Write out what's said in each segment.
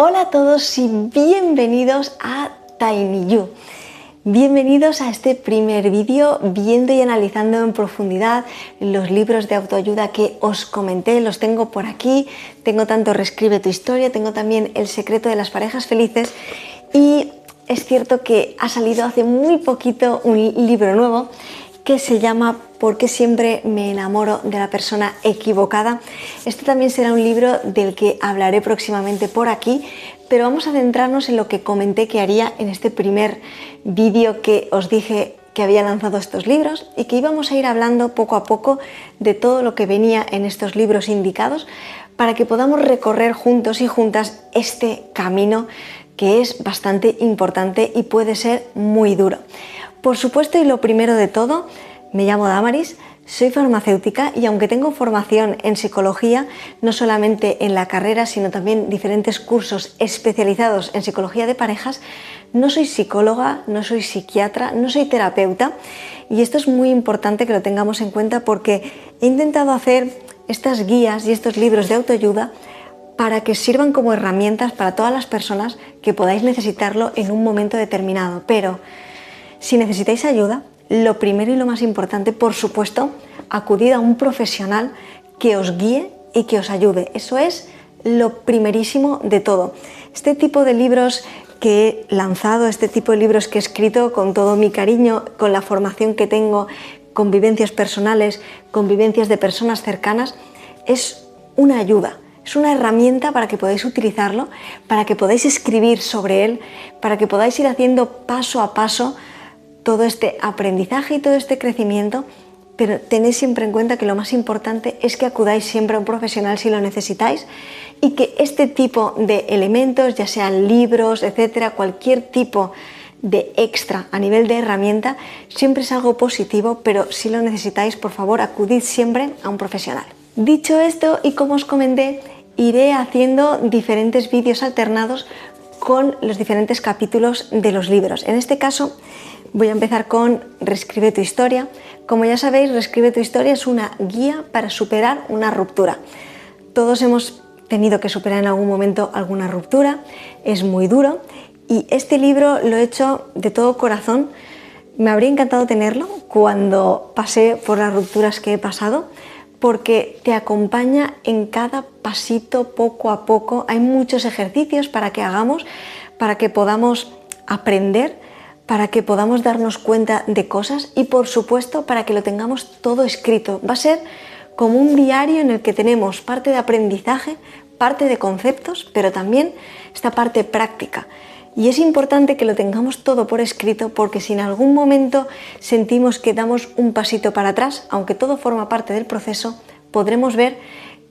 Hola a todos y bienvenidos a Tiny You. Bienvenidos a este primer vídeo viendo y analizando en profundidad los libros de autoayuda que os comenté. Los tengo por aquí, tengo tanto Reescribe tu historia, tengo también El secreto de las parejas felices y es cierto que ha salido hace muy poquito un libro nuevo que se llama ¿Por qué siempre me enamoro de la persona equivocada? Este también será un libro del que hablaré próximamente por aquí, pero vamos a centrarnos en lo que comenté que haría en este primer vídeo que os dije que había lanzado estos libros y que íbamos a ir hablando poco a poco de todo lo que venía en estos libros indicados para que podamos recorrer juntos y juntas este camino que es bastante importante y puede ser muy duro. Por supuesto, y lo primero de todo, me llamo Damaris, soy farmacéutica y aunque tengo formación en psicología, no solamente en la carrera, sino también diferentes cursos especializados en psicología de parejas, no soy psicóloga, no soy psiquiatra, no soy terapeuta y esto es muy importante que lo tengamos en cuenta porque he intentado hacer estas guías y estos libros de autoayuda para que sirvan como herramientas para todas las personas que podáis necesitarlo en un momento determinado. Pero si necesitáis ayuda, lo primero y lo más importante, por supuesto, acudid a un profesional que os guíe y que os ayude. Eso es lo primerísimo de todo. Este tipo de libros que he lanzado, este tipo de libros que he escrito con todo mi cariño, con la formación que tengo, con vivencias personales, con vivencias de personas cercanas, es una ayuda. Es una herramienta para que podáis utilizarlo, para que podáis escribir sobre él, para que podáis ir haciendo paso a paso todo este aprendizaje y todo este crecimiento, pero tenéis siempre en cuenta que lo más importante es que acudáis siempre a un profesional si lo necesitáis y que este tipo de elementos, ya sean libros, etcétera, cualquier tipo de extra a nivel de herramienta, siempre es algo positivo, pero si lo necesitáis, por favor, acudid siempre a un profesional. Dicho esto, y como os comenté, iré haciendo diferentes vídeos alternados con los diferentes capítulos de los libros. En este caso, voy a empezar con Reescribe tu historia. Como ya sabéis, Reescribe tu historia es una guía para superar una ruptura. Todos hemos tenido que superar en algún momento alguna ruptura, es muy duro y este libro lo he hecho de todo corazón. Me habría encantado tenerlo cuando pasé por las rupturas que he pasado, porque te acompaña en cada pasito poco a poco. Hay muchos ejercicios para que hagamos, para que podamos aprender, para que podamos darnos cuenta de cosas y por supuesto para que lo tengamos todo escrito. Va a ser como un diario en el que tenemos parte de aprendizaje, parte de conceptos, pero también esta parte práctica. Y es importante que lo tengamos todo por escrito porque si en algún momento sentimos que damos un pasito para atrás, aunque todo forma parte del proceso, podremos ver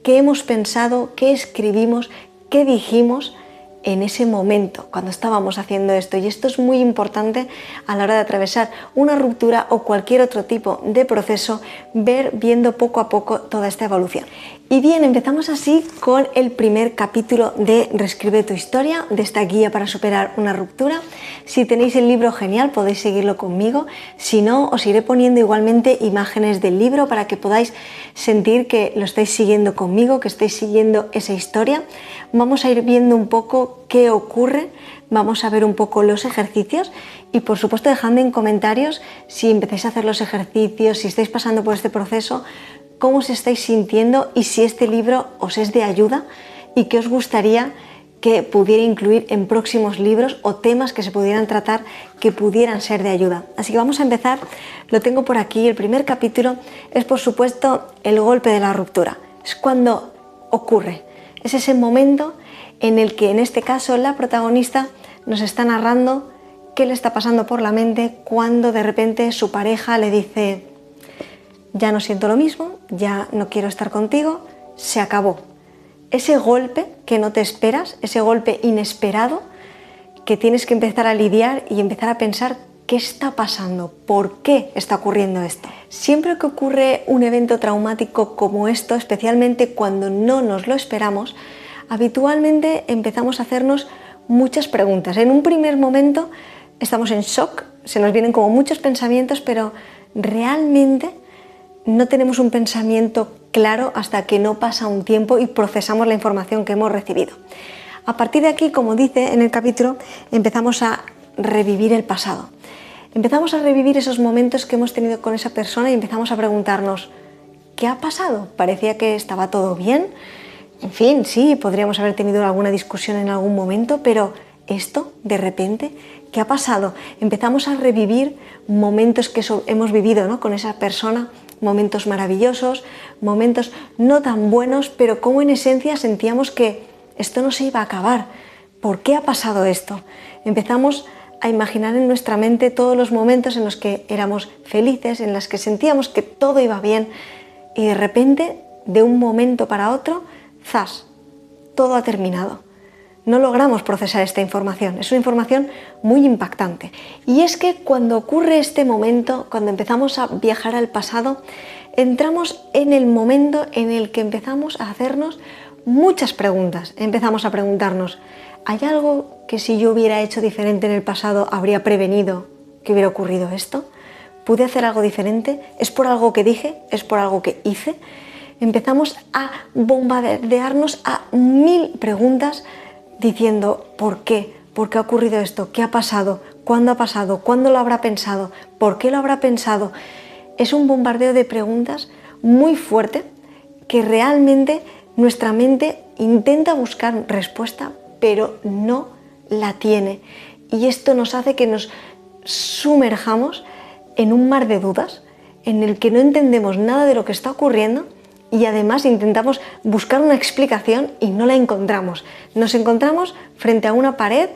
qué hemos pensado, qué escribimos, qué dijimos en ese momento, cuando estábamos haciendo esto. Y esto es muy importante a la hora de atravesar una ruptura o cualquier otro tipo de proceso, viendo poco a poco toda esta evolución. Y bien, empezamos así con el primer capítulo de Reescribe tu historia, de esta guía para superar una ruptura. Si tenéis el libro, genial, podéis seguirlo conmigo. Si no, os iré poniendo igualmente imágenes del libro para que podáis sentir que lo estáis siguiendo conmigo, que estáis siguiendo esa historia. Vamos a ir viendo un poco qué ocurre, vamos a ver un poco los ejercicios y por supuesto dejadme en comentarios si empezáis a hacer los ejercicios, si estáis pasando por este proceso, cómo os estáis sintiendo y si este libro os es de ayuda y qué os gustaría que pudiera incluir en próximos libros o temas que se pudieran tratar que pudieran ser de ayuda. Así que vamos a empezar, lo tengo por aquí, el primer capítulo es por supuesto el golpe de la ruptura, es cuando ocurre, es ese momento en el que en este caso la protagonista nos está narrando qué le está pasando por la mente cuando de repente su pareja le dice: ya no siento lo mismo, ya no quiero estar contigo, se acabó. Ese golpe que no te esperas, ese golpe inesperado que tienes que empezar a lidiar y empezar a pensar qué está pasando, por qué está ocurriendo esto. Siempre que ocurre un evento traumático como esto, especialmente cuando no nos lo esperamos, habitualmente empezamos a hacernos muchas preguntas. En un primer momento estamos en shock, se nos vienen como muchos pensamientos, pero realmente no tenemos un pensamiento claro hasta que no pasa un tiempo y procesamos la información que hemos recibido. A partir de aquí, como dice en el capítulo, empezamos a revivir el pasado. Empezamos a revivir esos momentos que hemos tenido con esa persona y empezamos a preguntarnos, ¿qué ha pasado? Parecía que estaba todo bien. En fin, sí, podríamos haber tenido alguna discusión en algún momento, pero esto, de repente, ¿qué ha pasado? Empezamos a revivir momentos que hemos vivido, ¿no?, con esa persona, momentos maravillosos, momentos no tan buenos, pero como en esencia sentíamos que esto no se iba a acabar. ¿Por qué ha pasado esto? Empezamos a imaginar en nuestra mente todos los momentos en los que éramos felices, en los que sentíamos que todo iba bien, y de repente, de un momento para otro, ¡zas!, todo ha terminado. No logramos procesar esta información, es una información muy impactante. Y es que cuando ocurre este momento, cuando empezamos a viajar al pasado, entramos en el momento en el que empezamos a hacernos muchas preguntas. Empezamos a preguntarnos, ¿hay algo que si yo hubiera hecho diferente en el pasado habría prevenido que hubiera ocurrido esto? ¿Pude hacer algo diferente? ¿Es por algo que dije? ¿Es por algo que hice? Empezamos a bombardearnos a 1000 preguntas diciendo ¿por qué? ¿Por qué ha ocurrido esto? ¿Qué ha pasado? ¿Cuándo ha pasado? ¿Cuándo lo habrá pensado? ¿Por qué lo habrá pensado? Es un bombardeo de preguntas muy fuerte que realmente nuestra mente intenta buscar respuesta, pero no la tiene. Y esto nos hace que nos sumerjamos en un mar de dudas en el que no entendemos nada de lo que está ocurriendo y además intentamos buscar una explicación y no la encontramos. Nos encontramos frente a una pared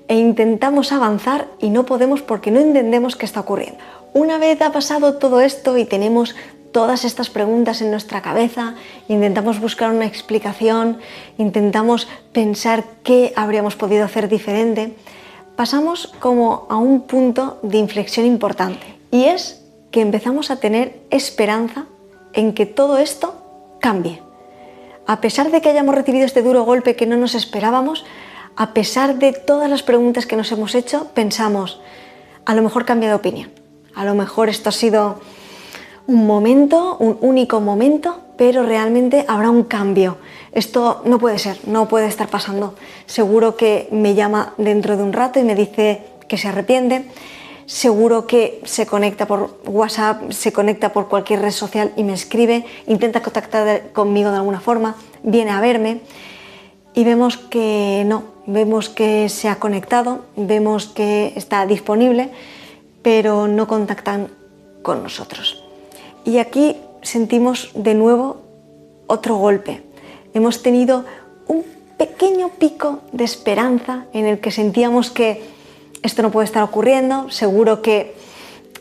e intentamos avanzar y no podemos porque no entendemos qué está ocurriendo. Una vez ha pasado todo esto y tenemos todas estas preguntas en nuestra cabeza, intentamos buscar una explicación, intentamos pensar qué habríamos podido hacer diferente, pasamos como a un punto de inflexión importante y es que empezamos a tener esperanza en que todo esto cambie. A pesar de que hayamos recibido este duro golpe que no nos esperábamos, a pesar de todas las preguntas que nos hemos hecho, pensamos, a lo mejor cambia de opinión, a lo mejor esto ha sido un momento, un único momento, pero realmente habrá un cambio. Esto no puede ser, no puede estar pasando. Seguro que me llama dentro de un rato y me dice que se arrepiente. Seguro que se conecta por WhatsApp, se conecta por cualquier red social y me escribe, intenta contactar conmigo de alguna forma, viene a verme y vemos que no, vemos que se ha conectado, vemos que está disponible, pero no contactan con nosotros. Y aquí sentimos de nuevo otro golpe. Hemos tenido un pequeño pico de esperanza en el que sentíamos que esto no puede estar ocurriendo, seguro que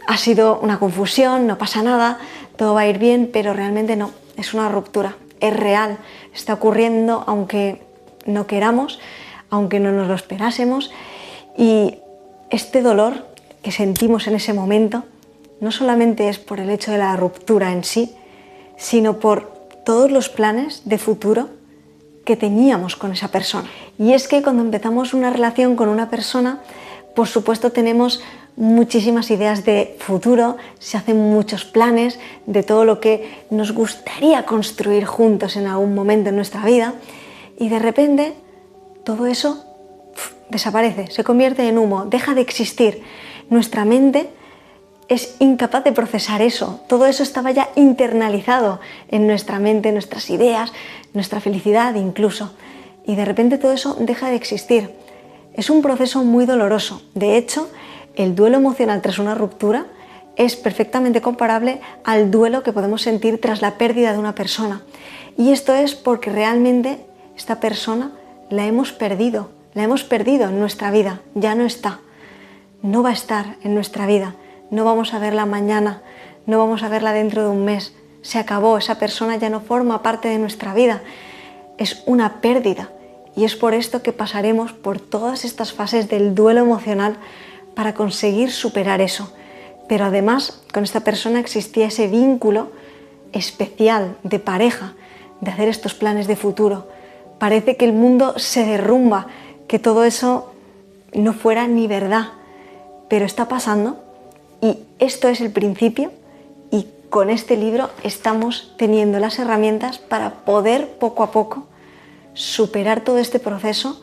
ha sido una confusión, no pasa nada, todo va a ir bien, pero realmente no, es una ruptura, es real, está ocurriendo aunque no queramos, aunque no nos lo esperásemos, y este dolor que sentimos en ese momento no solamente es por el hecho de la ruptura en sí, sino por todos los planes de futuro que teníamos con esa persona. Y es que cuando empezamos una relación con una persona, por supuesto tenemos muchísimas ideas de futuro, se hacen muchos planes de todo lo que nos gustaría construir juntos en algún momento en nuestra vida y de repente todo eso desaparece, se convierte en humo, deja de existir. Nuestra mente es incapaz de procesar eso, todo eso estaba ya internalizado en nuestra mente, nuestras ideas, nuestra felicidad incluso, y de repente todo eso deja de existir. Es un proceso muy doloroso. De hecho, el duelo emocional tras una ruptura es perfectamente comparable al duelo que podemos sentir tras la pérdida de una persona. Y esto es porque realmente esta persona la hemos perdido en nuestra vida, ya no está, no va a estar en nuestra vida, no vamos a verla mañana, no vamos a verla dentro de un mes, se acabó, esa persona ya no forma parte de nuestra vida, es una pérdida. Y es por esto que pasaremos por todas estas fases del duelo emocional para conseguir superar eso. Pero además, con esta persona existía ese vínculo especial de pareja, de hacer estos planes de futuro. Parece que el mundo se derrumba, que todo eso no fuera ni verdad. Pero está pasando y esto es el principio y con este libro estamos teniendo las herramientas para poder poco a poco superar todo este proceso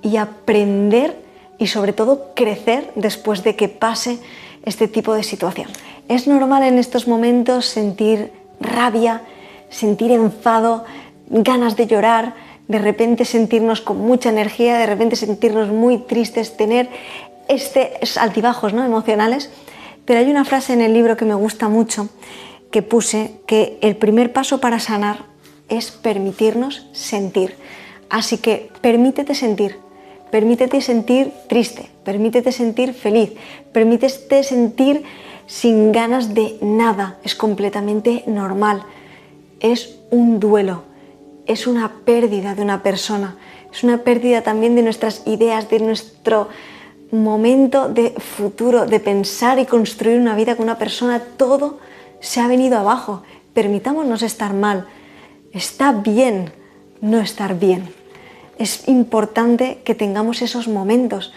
y aprender y sobre todo crecer después de que pase este tipo de situación. Es normal en estos momentos sentir rabia, sentir enfado, ganas de llorar, de repente sentirnos con mucha energía, de repente sentirnos muy tristes, tener estos altibajos, ¿no?, emocionales. Pero hay una frase en el libro que me gusta mucho, que puse, que el primer paso para sanar es permitirnos sentir. Así que permítete sentir triste, permítete sentir feliz, permítete sentir sin ganas de nada, es completamente normal. Es un duelo, es una pérdida de una persona, es una pérdida también de nuestras ideas, de nuestro momento de futuro, de pensar y construir una vida con una persona. Todo se ha venido abajo. Permitámonos estar mal. Está bien no estar bien. Es importante que tengamos esos momentos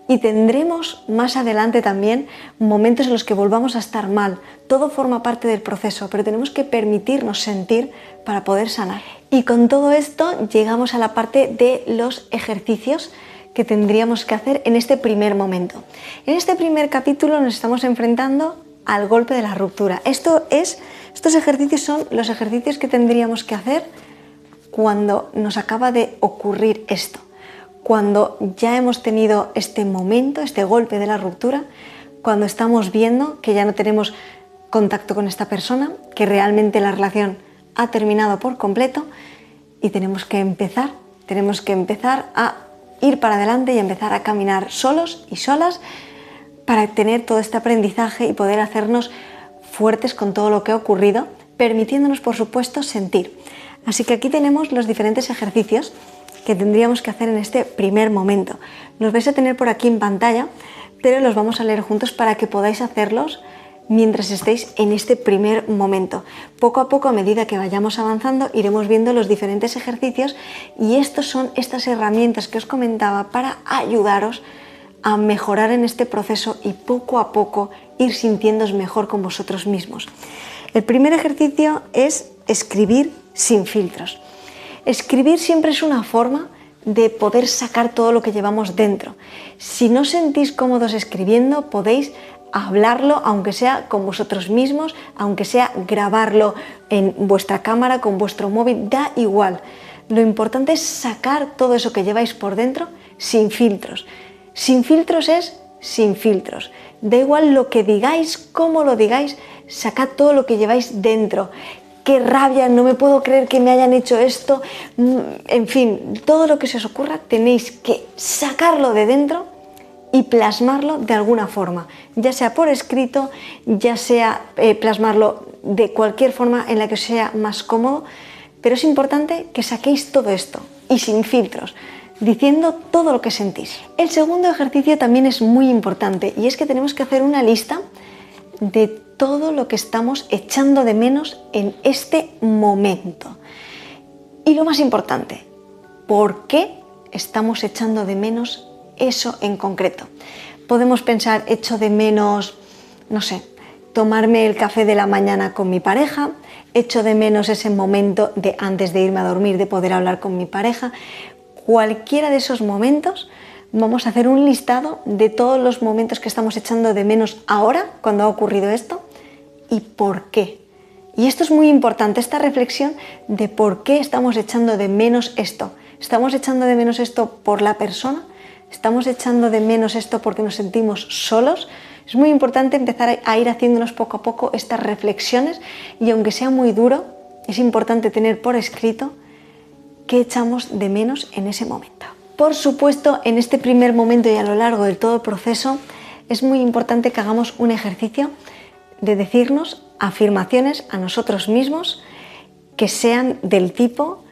y tendremos más adelante también momentos en los que volvamos a estar mal. Todo forma parte del proceso, pero tenemos que permitirnos sentir para poder sanar. Y con todo esto llegamos a la parte de los ejercicios que tendríamos que hacer en este primer momento. En este primer capítulo nos estamos enfrentando al golpe de la ruptura. Estos ejercicios son los ejercicios que tendríamos que hacer cuando nos acaba de ocurrir esto, cuando ya hemos tenido este momento, este golpe de la ruptura, cuando estamos viendo que ya no tenemos contacto con esta persona, que realmente la relación ha terminado por completo y tenemos que empezar a ir para adelante y empezar a caminar solos y solas para tener todo este aprendizaje y poder hacernos fuertes con todo lo que ha ocurrido, permitiéndonos, por supuesto, sentir. Así que aquí tenemos los diferentes ejercicios que tendríamos que hacer en este primer momento. Los vais a tener por aquí en pantalla, pero los vamos a leer juntos para que podáis hacerlos mientras estéis en este primer momento. Poco a poco, a medida que vayamos avanzando, iremos viendo los diferentes ejercicios y estos son estas herramientas que os comentaba para ayudaros a mejorar en este proceso y poco a poco ir sintiéndoos mejor con vosotros mismos. El primer ejercicio es escribir sin filtros. Escribir siempre es una forma de poder sacar todo lo que llevamos dentro. Si no os sentís cómodos escribiendo, podéis hablarlo, aunque sea con vosotros mismos, aunque sea grabarlo en vuestra cámara, con vuestro móvil, da igual. Lo importante es sacar todo eso que lleváis por dentro sin filtros. Sin filtros es sin filtros. Da igual lo que digáis, cómo lo digáis, sacad todo lo que lleváis dentro. Qué rabia, no me puedo creer que me hayan hecho esto. En fin, todo lo que se os ocurra tenéis que sacarlo de dentro y plasmarlo de alguna forma, ya sea por escrito, ya sea plasmarlo de cualquier forma en la que os sea más cómodo, pero es importante que saquéis todo esto y sin filtros, diciendo todo lo que sentís. El segundo ejercicio también es muy importante y es que tenemos que hacer una lista de todo lo que estamos echando de menos en este momento. Y lo más importante, ¿por qué estamos echando de menos eso en concreto? Podemos pensar, echo de menos, no sé, tomarme el café de la mañana con mi pareja, echo de menos ese momento de antes de irme a dormir, de poder hablar con mi pareja. Cualquiera de esos momentos, vamos a hacer un listado de todos los momentos que estamos echando de menos ahora, cuando ha ocurrido esto, y por qué. Y esto es muy importante, esta reflexión de por qué estamos echando de menos esto. ¿Estamos echando de menos esto por la persona? ¿Estamos echando de menos esto porque nos sentimos solos? Es muy importante empezar a ir haciéndonos poco a poco estas reflexiones y aunque sea muy duro, es importante tener por escrito qué echamos de menos en ese momento. Por supuesto, en este primer momento y a lo largo de todo el proceso, es muy importante que hagamos un ejercicio de decirnos afirmaciones a nosotros mismos que sean del tipo: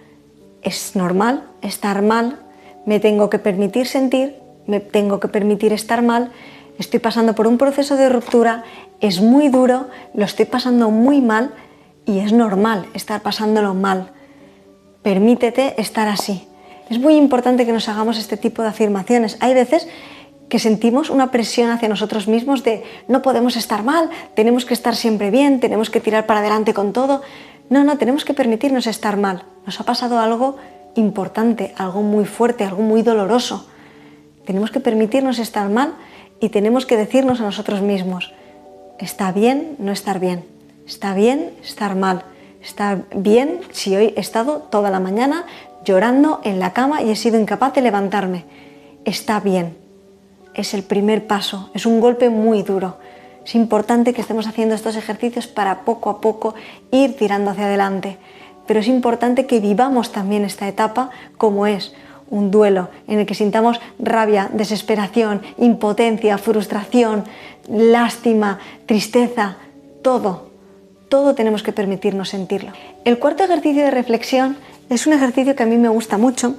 es normal estar mal, me tengo que permitir sentir, me tengo que permitir estar mal, estoy pasando por un proceso de ruptura, es muy duro, lo estoy pasando muy mal y es normal estar pasándolo mal. Permítete estar así. Es muy importante que nos hagamos este tipo de afirmaciones. Hay veces que sentimos una presión hacia nosotros mismos de no podemos estar mal, tenemos que estar siempre bien, tenemos que tirar para adelante con todo. No, tenemos que permitirnos estar mal. Nos ha pasado algo importante, algo muy fuerte, algo muy doloroso. Tenemos que permitirnos estar mal y tenemos que decirnos a nosotros mismos, está bien no estar bien, está bien estar mal, está bien si hoy he estado toda la mañana llorando en la cama y he sido incapaz de levantarme. Está bien, es el primer paso, es un golpe muy duro. Es importante que estemos haciendo estos ejercicios para poco a poco ir tirando hacia adelante, pero es importante que vivamos también esta etapa como es un duelo en el que sintamos rabia, desesperación, impotencia, frustración, lástima, tristeza, todo tenemos que permitirnos sentirlo. El cuarto ejercicio de reflexión es un ejercicio que a mí me gusta mucho,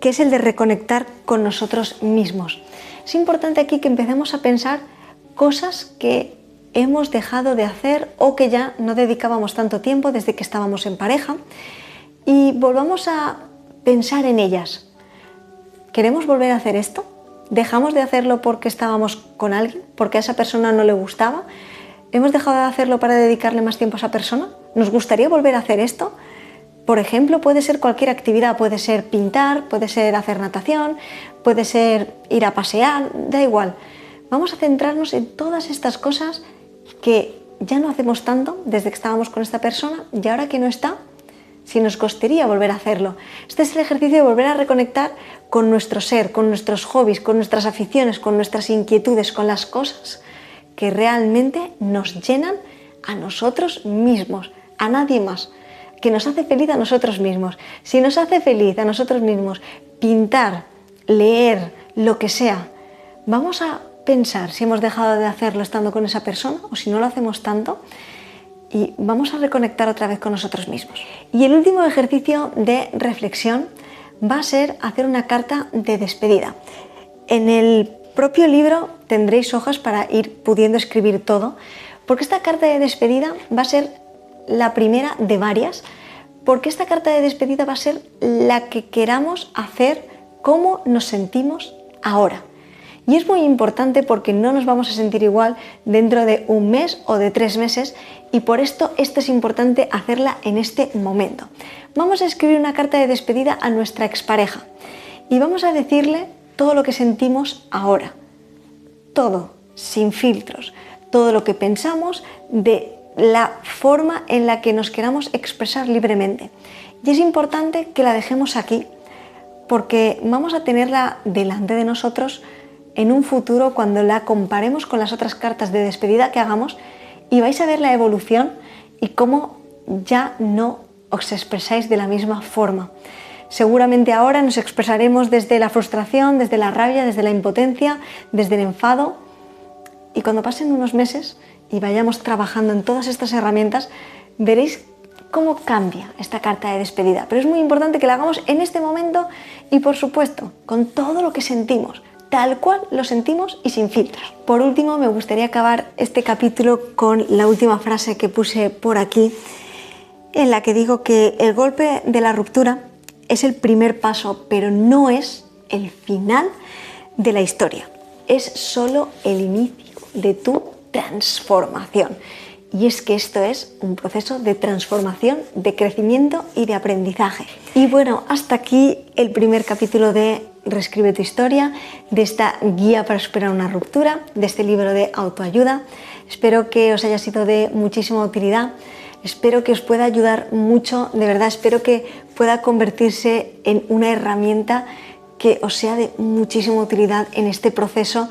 que es el de reconectar con nosotros mismos. Es importante aquí que empecemos a pensar cosas que hemos dejado de hacer o que ya no dedicábamos tanto tiempo desde que estábamos en pareja y volvamos a pensar en ellas. ¿Queremos volver a hacer esto? ¿Dejamos de hacerlo porque estábamos con alguien? ¿Porque a esa persona no le gustaba? ¿Hemos dejado de hacerlo para dedicarle más tiempo a esa persona? ¿Nos gustaría volver a hacer esto? Por ejemplo, puede ser cualquier actividad, puede ser pintar, puede ser hacer natación, puede ser ir a pasear, da igual. Vamos a centrarnos en todas estas cosas que ya no hacemos tanto desde que estábamos con esta persona y ahora que no está, si nos costaría volver a hacerlo. Este es el ejercicio de volver a reconectar con nuestro ser, con nuestros hobbies, con nuestras aficiones, con nuestras inquietudes, con las cosas que realmente nos llenan a nosotros mismos, a nadie más, que nos hace feliz a nosotros mismos. Si nos hace feliz a nosotros mismos pintar, leer, lo que sea, vamos a pensar si hemos dejado de hacerlo estando con esa persona o si no lo hacemos tanto y vamos a reconectar otra vez con nosotros mismos. Y el último ejercicio de reflexión va a ser hacer una carta de despedida. En el propio libro tendréis hojas para ir pudiendo escribir todo, porque esta carta de despedida va a ser la primera de varias, porque esta carta de despedida va a ser la que queramos hacer, cómo nos sentimos ahora. Y es muy importante porque no nos vamos a sentir igual dentro de un mes o de 3 meses y por esto es importante hacerla en este momento. Vamos a escribir una carta de despedida a nuestra expareja y vamos a decirle todo lo que sentimos ahora. Todo, sin filtros. Todo lo que pensamos de la forma en la que nos queramos expresar libremente. Y es importante que la dejemos aquí porque vamos a tenerla delante de nosotros en un futuro cuando la comparemos con las otras cartas de despedida que hagamos y vais a ver la evolución y cómo ya no os expresáis de la misma forma. Seguramente ahora nos expresaremos desde la frustración, desde la rabia, desde la impotencia, desde el enfado y cuando pasen unos meses y vayamos trabajando en todas estas herramientas veréis cómo cambia esta carta de despedida. Pero es muy importante que la hagamos en este momento y por supuesto con todo lo que sentimos, tal cual lo sentimos y sin filtros. Por último, me gustaría acabar este capítulo con la última frase que puse por aquí, en la que digo que el golpe de la ruptura es el primer paso, pero no es el final de la historia. Es solo el inicio de tu transformación. Y es que esto es un proceso de transformación, de crecimiento y de aprendizaje. Y bueno, hasta aquí el primer capítulo de Reescribe tu historia, de esta guía para superar una ruptura, de este libro de autoayuda. Espero que os haya sido de muchísima utilidad, espero que os pueda ayudar mucho, de verdad espero que pueda convertirse en una herramienta que os sea de muchísima utilidad en este proceso.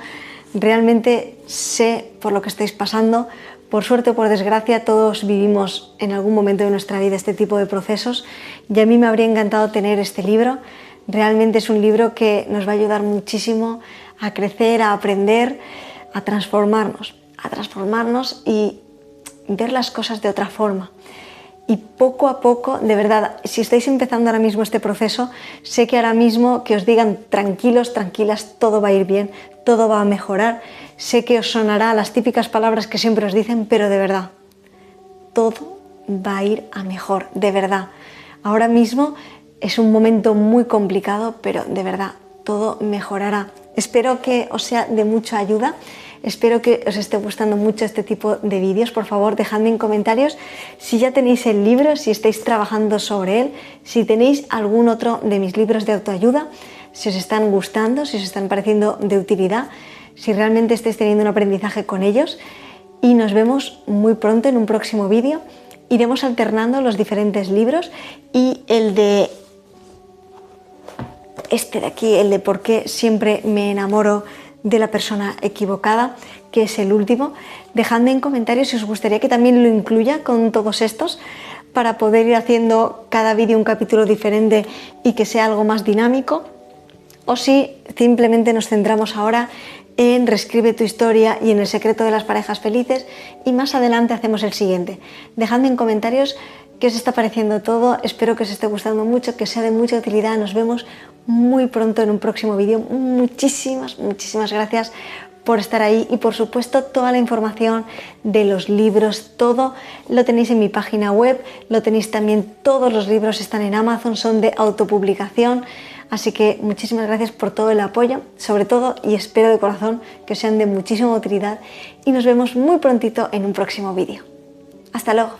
Realmente sé por lo que estáis pasando, por suerte o por desgracia todos vivimos en algún momento de nuestra vida este tipo de procesos y a mí me habría encantado tener este libro. Realmente es un libro que nos va a ayudar muchísimo a crecer, a aprender, a transformarnos y ver las cosas de otra forma. Y poco a poco, de verdad, si estáis empezando ahora mismo este proceso, sé que ahora mismo que os digan tranquilos, tranquilas, todo va a ir bien, todo va a mejorar. Sé que os sonará las típicas palabras que siempre os dicen, pero de verdad, todo va a ir a mejor, de verdad. Ahora mismo es un momento muy complicado, pero de verdad, todo mejorará. Espero que os sea de mucha ayuda, espero que os esté gustando mucho este tipo de vídeos. Por favor, dejadme en comentarios si ya tenéis el libro, si estáis trabajando sobre él, si tenéis algún otro de mis libros de autoayuda. si os están gustando, si os están pareciendo de utilidad, si realmente estáis teniendo un aprendizaje con ellos. Y nos vemos muy pronto en un próximo vídeo. Iremos alternando los diferentes libros y el de este de aquí, el de por qué siempre me enamoro de la persona equivocada, que es el último. Dejadme en comentarios si os gustaría que también lo incluya con todos estos, para poder ir haciendo cada vídeo un capítulo diferente y que sea algo más dinámico, o si simplemente nos centramos ahora en Reescribe tu historia y en El secreto de las parejas felices, y más adelante hacemos el siguiente. Dejadme en comentarios qué os está pareciendo todo. Espero que os esté gustando mucho, que sea de mucha utilidad. Nos vemos muy pronto en un próximo vídeo. Muchísimas gracias por estar ahí, y por supuesto toda la información de los libros, todo lo tenéis en mi página web, lo tenéis también, todos los libros están en Amazon, son de autopublicación. Así que muchísimas gracias por todo el apoyo, sobre todo, y espero de corazón que sean de muchísima utilidad, y nos vemos muy prontito en un próximo vídeo. Hasta luego.